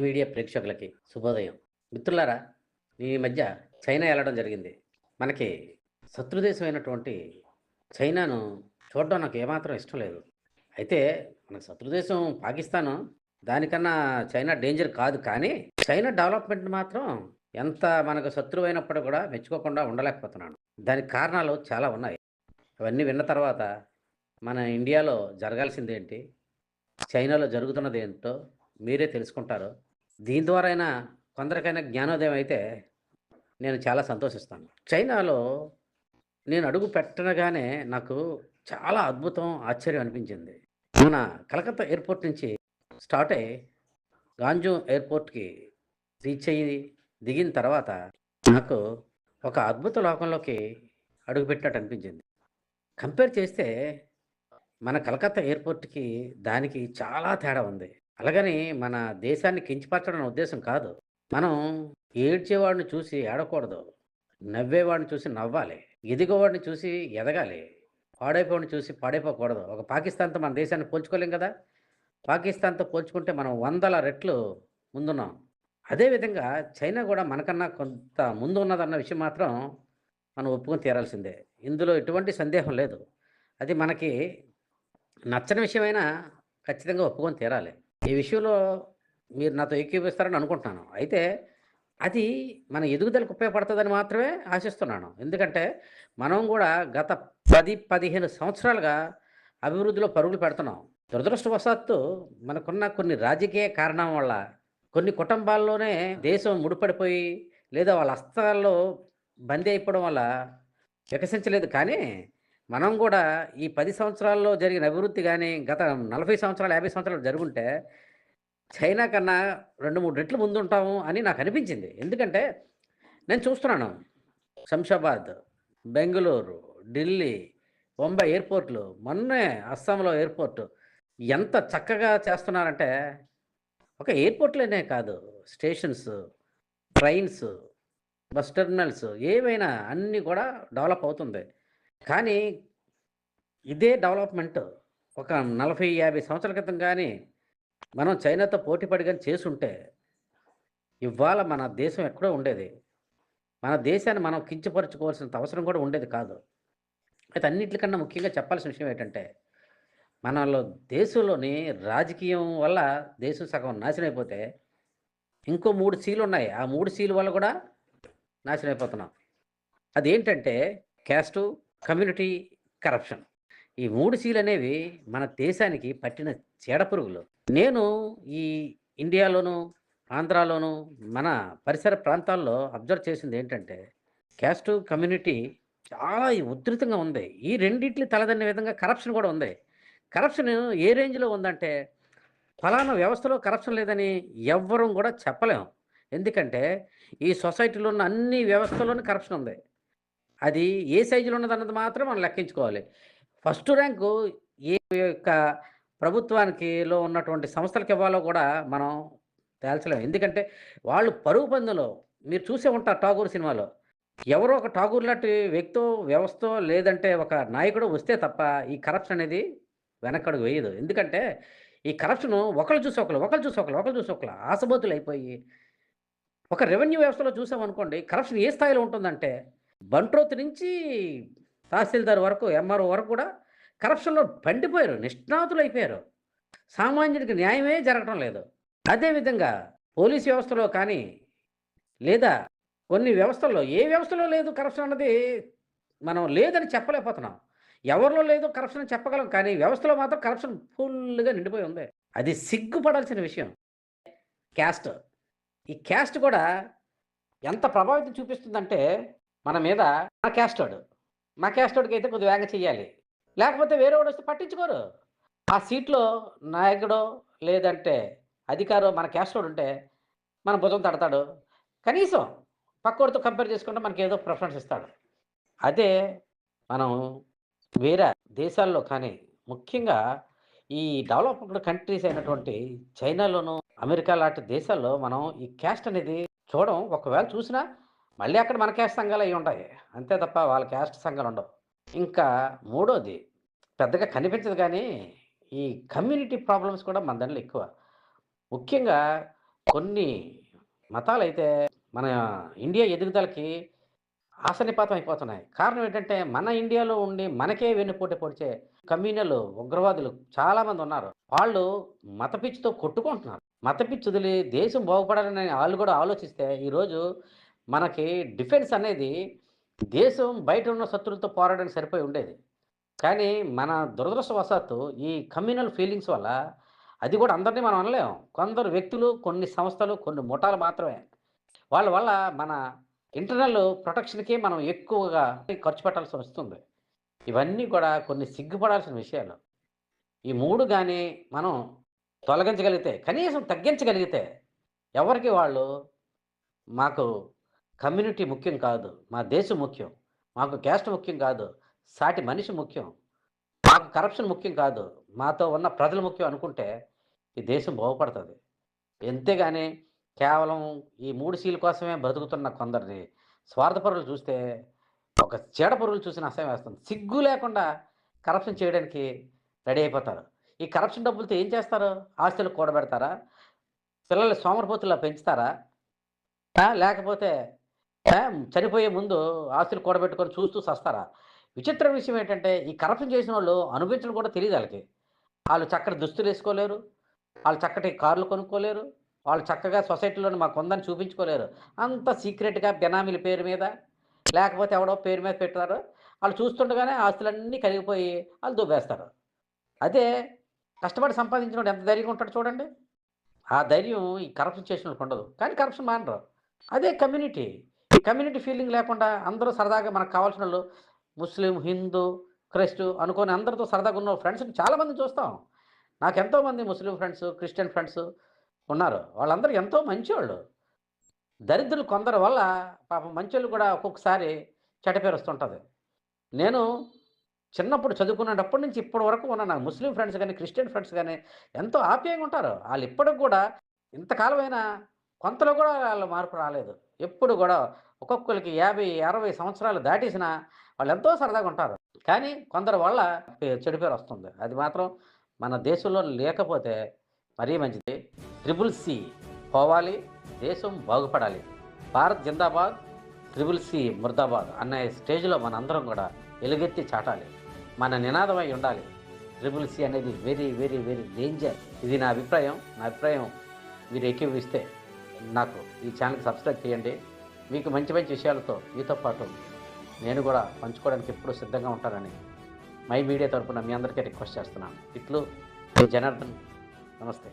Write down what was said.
Media ప్రేక్షకులకి శుభోదయం. మిత్రులారా, ఈ మధ్య చైనా ఎళ్ళడం జరిగింది. మనకి శత్రుదేశమైనటువంటి చైనాను చూడడం నాకు ఏమాత్రం ఇష్టం లేదు. అయితే మన శత్రుదేశం పాకిస్తాను, దానికన్నా చైనా డేంజర్ కాదు. కానీ చైనా డెవలప్‌మెంట్ మాత్రం ఎంత మనకు శత్రువైనప్పుడు కూడా మెచ్చుకోకుండా ఉండలేకపోతున్నాను. దానికి కారణాలు చాలా ఉన్నాయి. అవన్నీ విన్న తర్వాత మన ఇండియాలో జరగాల్సిందేంటి? చైనాలో జరుగుతున్నదేంటో మీరే తెలుసుకుంటారు. దీని ద్వారా అయినా కొందరికైనా జ్ఞానోదయం అయితే నేను చాలా సంతోషిస్తాను. చైనాలో నేను అడుగు పెట్టగానే నాకు చాలా అద్భుతం, ఆశ్చర్యం అనిపించింది. మన కలకత్తా ఎయిర్‌పోర్ట్ నుంచి స్టార్ట్ అయ్యి గాంజూ ఎయిర్‌పోర్ట్‌కి రీచ్ అయ్యి దిగిన తర్వాత నాకు ఒక అద్భుత లోకంలోకి అడుగుపెట్టినట్టు అనిపించింది. కంపేర్ చేస్తే మన కలకత్తా ఎయిర్‌పోర్ట్‌కి, దానికి చాలా తేడా ఉంది. అలాగని మన దేశాన్ని కించపరచడం నా ఉద్దేశ్యం కాదు. మనం ఏడ్చేవాడిని చూసి ఏడవకూడదు. నవ్వేవాడిని చూసి నవ్వాలి. ఎదిగేవాడిని చూసి ఎదగాలి. పాడైపోవాడిని చూసి పాడైపోకూడదు. ఒక పాకిస్తాన్‌తో మన దేశాన్ని పోల్చుకోలేం గదా! పాకిస్తాన్‌తో పోల్చుకుంటే మనం వందల రెట్లు ముందున్నాం. అదే విధంగా చైనా గూడా మనకన్నా కొంత ముందున్నదన్న విషయం మాత్రం మనం ఒప్పుకొని తీరాల్సిందే. ఇందులో ఎటువంటి సందేహం లేదు. అది మనకి నచ్చని విషయమైనా ఖచ్చితంగా ఒప్పుకొని తీరాలి. ఈ విషయంలో మీరు నాతో ఏకీభవిస్తారని అనుకుంటున్నాను. అయితే అది మన ఎదుగుదలకు ఉపయోగపడతదని మాత్రమే ఆశిస్తున్నాను. ఎందుకంటే మనం గూడా గత 10, 15 సంవత్సరాలుగా అభివృద్ధిలో పరుగులు పెడుతున్నాం. దురదృష్టవశాత్తు మనకున్న కొన్ని రాజకీయ కారణం వల్ల కొన్ని కుటుంబాల్లోనే దేశం ముడిపడిపోయి లేదా వాళ్ళ హస్తాల్లో బందీ అయిపోవడం వల్ల వికసించలేదు. కానీ మనం గూడా ఈ 10 సంవత్సరాల్లో జరిగిన అభివృద్ధి గాని, గత 40 సంవత్సరాలు, 50 సంవత్సరాలు జరుగుంటే చైనా కన్నా 2, 3 రెట్లు ముందుంటాము అని నాకనిపించింది. ఎందుకంటే నేను చూస్తున్నాను. శంషాబాద్, బెంగుళూరు, ఢిల్లీ, బొంబాయి ఎయిర్‌పోర్ట్‌లు, మొన్నే అస్సాంలో ఎయిర్‌పోర్ట్ ఎంత చక్కగా చేస్తున్నారంటే, ఒక ఎయిర్‌పోర్ట్‌లనే కాదు, స్టేషన్స్, ట్రైన్స్, బస్ టెర్మినల్స్ ఏవైనా అన్నీ కూడా డెవలప్ అవుతుంది. కానీ ఇదే డెవలప్‌మెంట్ ఒక 40, 50 సంవత్సరాల క్రితం గాని మనం చైనాతో పోటీ పడి గాని చేసుంటే, ఇవాళ మన దేశం ఎక్కడో ఉండేది. మన దేశాన్ని మనం కించపరుచుకోవాల్సినంత అవసరం కూడా ఉండేది కాదు. అయితే అన్నిట్లికన్నా ముఖ్యంగా చెప్పాల్సిన విషయం ఏంటంటే, మనలో దేశంలోని రాజకీయం వల్ల దేశం సగం నాశనం అయిపోతే, ఇంకో 3 సీలున్నాయి. ఆ 3 సీల వల్ల కూడా నాశనం అయిపోతున్నాం. అదేంటంటే క్యాస్టు, కమ్యూనిటీ, కరప్షన్. ఈ 3 సీలనేవి మన దేశానికి పట్టిన చీడపురుగులు. నేను ఈ ఇండియాలోను, ఆంధ్రాలోను, మన పరిసర ప్రాంతాల్లో అబ్జర్వ్ చేసిందేంటంటే, క్యాస్టు, కమ్యూనిటీ చాలా ఉధృతంగా ఉంది. ఈ రెండిట్లి తలదన్నే విధంగా కరప్షన్ కూడా ఉంది. కరప్షన్ ఏ రేంజ్‌లో ఉందంటే, ఫలానా వ్యవస్థలో కరప్షన్ లేదని ఎవ్వరం గూడా చెప్పలేం. ఎందుకంటే, ఈ సొసైటీలో ఉన్న అన్ని వ్యవస్థల్లోనూ కరప్షన్ ఉంది. అది ఏ సైజులో ఉన్నదన్నది మాత్రం మనం లెక్కించుకోవాలి. ఫస్ట్ ర్యాంకు ఏ యొక్క ప్రభుత్వానికిలో ఉన్నటువంటి సంస్థలకివ్వాలో గూడా మనం తేల్చలేం. ఎందుకంటే, వాళ్ళు పరుగు పందెంలో మీరు చూసే ఉంటారు 'ఠాగూర్' సినిమాలో. ఎవరో ఒక 'ఠాగూర్' లాంటి వ్యక్తో, వ్యవస్థో లేదంటే ఒక నాయకుడో వస్తే తప్ప ఈ కరప్షన్ అనేది వెనకడుగు వేయదు. ఎందుకంటే, ఈ కరప్షను ఒకళ్ళు చూసి ఒకళ్ళు, ఒకళ్ళు చూసి ఒకళ్ళు, ఒకళ్ళు చూసి ఒకళ్ళు ఆశబోతులైపోయి ఒక రెవెన్యూ వ్యవస్థలో చూసామనుకోండి, కరప్షన్ ఏ స్థాయిలో ఉంటుందంటే, బంట్రోతు నుంచి తహసీల్దార్ వరకు, ఎంఆర్ఓ వరకు కూడా కరప్షన్‌లో పండిపోయారు. నిష్ణాతులైపోయారు. సామాన్యుడికి న్యాయమే జరగటం లేదు. అదే విధంగా పోలీస్ వ్యవస్థలో కానీ, లేదా కొన్ని వ్యవస్థల్లో ఏ వ్యవస్థలో లేదు కరప్షన్ అన్నది మనం లేదని చెప్పలేకపోతున్నాం. ఎవరిలో లేదు కరప్షన్ అని చెప్పగలం. కానీ వ్యవస్థలో మాత్రం కరప్షన్ ఫుల్లుగా నిండిపోయి ఉంది. అది సిగ్గుపడాల్సిన విషయం. క్యాస్ట్. ఈ క్యాస్ట్ కూడా ఎంత ప్రభావితం చూపిస్తుందంటే మన మీద మన క్యాస్టోడు. మా క్యాస్టోడికైతే కొద్దిగా వేగంగా చెయ్యాలి. లేకపోతే వేరేవాడొస్తే పట్టించుకోరు. ఆ సీట్‌లో నాయకుడో లేదంటే అధికారో మన క్యాస్టోడుంటే మన భుజం తడతాడు. కనీసం పక్కోడితో కంపేర్ చేసుకుంటే మనకేదో ప్రిఫరెన్స్ ఇస్తాడు. అదే మనం వేరే దేశాల్లో కానీ, ముఖ్యంగా ఈ డెవలప్డ్ కంట్రీస్ అయినటువంటి చైనాలోను, అమెరికా లాంటి దేశాల్లో మనం ఈ క్యాస్ట్ అనేది చూడం. ఒకవేళ చూసినా మళ్ళీ అక్కడ మన క్యాస్ట్ సంఘాలయ్యుంటాయి. అంతే తప్ప వాళ్ళ క్యాస్ట్ సంఘాలుండవు. ఇంకా మూడోది పెద్దగా కనిపించదు గానీ, ఈ కమ్యూనిటీ ప్రాబ్లమ్స్ కూడా మన దాంట్లో ఎక్కువ. ముఖ్యంగా కొన్ని మతాలైతే మన ఇండియా ఎదుగుదలకి ఆశనిపాతం అయిపోతున్నాయి. కారణం ఏంటంటే, మన ఇండియాలో ఉండి మనకే వెన్నుపోటు పొడిచే కమ్యూనల్ ఉగ్రవాదులు చాలామంది ఉన్నారు. వాళ్ళు మత పిచ్చితో కొట్టుకుంటున్నారు. మత పిచ్చి వదిలి దేశం బాగుపడాలని ఆళ్ళు కూడా ఆలోచిస్తే, ఈరోజు మనకి డిఫెన్స్ అనేది దేశం బయట ఉన్న శత్రువులతో పోరాడడానికి సరిపోయి ఉండేది. కానీ మన దురదృష్టవశాత్తు ఈ కమ్యూనల్ ఫీలింగ్స్ వల్ల అది కూడా అందరిని మనం అనలేం. కొందరు వ్యక్తులు, కొన్ని సంస్థలు, కొన్ని ముఠాలు మాత్రమే. వాళ్ళ వల్ల మన ఇంటర్నల్ ప్రొటెక్షన్‌కి మనం ఎక్కువగా ఖర్చు పెట్టాల్సి వస్తుంది. ఇవన్నీ కూడా కొన్ని సిగ్గుపడాల్సిన విషయాలు. ఈ 3 గాని మనం తొలగించగలిగితే, కనీసం తగ్గించగలిగితే, ఎవరికి వాళ్ళు మాకు కమ్యూనిటీ ముఖ్యం కాదు. మా దేశం ముఖ్యం. మాకు క్యాస్ట్ ముఖ్యం కాదు. సాటి మనిషి ముఖ్యం. మాకు కరప్షన్ ముఖ్యం కాదు. మాతో ఉన్న ప్రజలు ముఖ్యం అనుకుంటే, ఈ దేశం బాగుపడతది. అంతేగాని కేవలం ఈ 3 సీల కోసమే బ్రతుకుతున్న కొందరిని స్వార్థపరులు చూస్తే, ఒక చీడ పురుగులు చూసిన అసహ్యం వేస్తుంది. సిగ్గు లేకుండా కరప్షన్ చేయడానికి రెడీ అయిపోతారు. ఈ కరప్షన్ డబ్బులతో ఏం చేస్తారు? ఆస్తులు కూడబెడతారా? పిల్లల్ని సోమరిపోతుల్లా పెంచుతారా? లేకపోతే చనిపోయే ముందు ఆస్తులు కూడబెట్టుకొని చూస్తూ సస్తారా? విచిత్రమైన విషయం ఏంటంటే, ఈ కరప్షన్ చేసినోళ్ళు అనుభవించడం కూడా తెలీదు ఆళ్ళకి. ఆళ్ళు చక్కటి దుస్తులేసుకోలేరు. ఆళ్ళు చక్కటి కార్లు కొనుక్కోలేరు. వాళ్ళు చక్కగా సొసైటీలోని మాకుందని చూపించుకోలేరు. అంతా సీక్రెట్‌గా బినామీల పేరు మీద, లేకపోతే ఎవడో పేరు మీద పెట్టారు. ఆళ్ళు చూస్తుండగానే ఆస్తులన్నీ కరిగిపోయి ఆళ్ళు దొబ్బేస్తారు. అదే కష్టపడి సంపాదించినోడు ఎంత ధైర్యంగా ఉంటాడో చూడండి. ఆ ధైర్యం ఈ కరప్షన్ చేసినోళ్ళకుండదు. కానీ కరప్షన్ మానరు. అదే కమ్యూనిటీ. ఈ కమ్యూనిటీ ఫీలింగ్ లేకుండా అందరూ సరదాగా మనకు కావాల్సినోళ్ళు ముస్లిం, హిందూ, క్రైస్తు అనుకోని అందరితో సరదాగా ఉన్న ఫ్రెండ్స్‌ని చాలా మందిని చూస్తాం. నాకెంతోమంది ముస్లిం ఫ్రెండ్స్, క్రిస్టియన్ ఫ్రెండ్స్ ఉన్నారు. వాళ్ళందరూ ఎంతో మంచోళ్ళు. దరిద్రులు కొందరి వల్ల పాపం మంచోళ్ళు కూడా ఒక్కొక్కసారి చెడ్డ పేరొస్తుంటది. నేను చిన్నప్పుడు చదువుకునేటప్పటి నుంచి ఇప్పటి వరకు ఉన్న నా ముస్లిం ఫ్రెండ్స్ గాని, క్రిస్టియన్ ఫ్రెండ్స్ గాని ఎంతో ఆప్యాయంగా ఉంటారు. ఆళ్ళు ఇప్పటికి గూడా ఇంతకాలమైనా కొంతలో గూడా ఆళ్ళ మార్పు రాలేదు. ఎప్పుడు గూడా ఒక్కొక్కళ్ళకి 50, 60 సంవత్సరాలు దాటేసినా వాళ్ళెంతో సరదాగా ఉంటారు. కానీ కొందరి వల్ల చెడు పేరొస్తుంది. అది మాత్రం మన దేశంలో లేకపోతే మరీ మంచిది. ట్రిపుల్ సి పోవాలి. దేశం బాగుపడాలి. భారత్ జిందాబాద్, ట్రిపుల్ సి ముర్దాబాద్ అనే స్టేజ్‌లో మనందరం గూడా ఎలుగెత్తి చాటాలి. మన నినాదమై ఉండాలి. ట్రిపుల్ సి అనేది వెరీ, వెరీ, వెరీ డేంజర్. ఇది నా అభిప్రాయం. నా అభిప్రాయం మీరు ఏకీభవిస్తే నాకు ఈ ఛానెల్‌కి సబ్స్క్రైబ్ చేయండి. మీకు మంచి మంచి విషయాలతో మీతో పాటు నేను కూడా పంచుకోవడానికి ఎప్పుడూ సిద్ధంగా ఉంటానని మై మీడియా తరపున మీ అందరికీ రిక్వెస్ట్ చేస్తున్నాను. ఇట్లు మీ జనార్దన్. నమస్తే.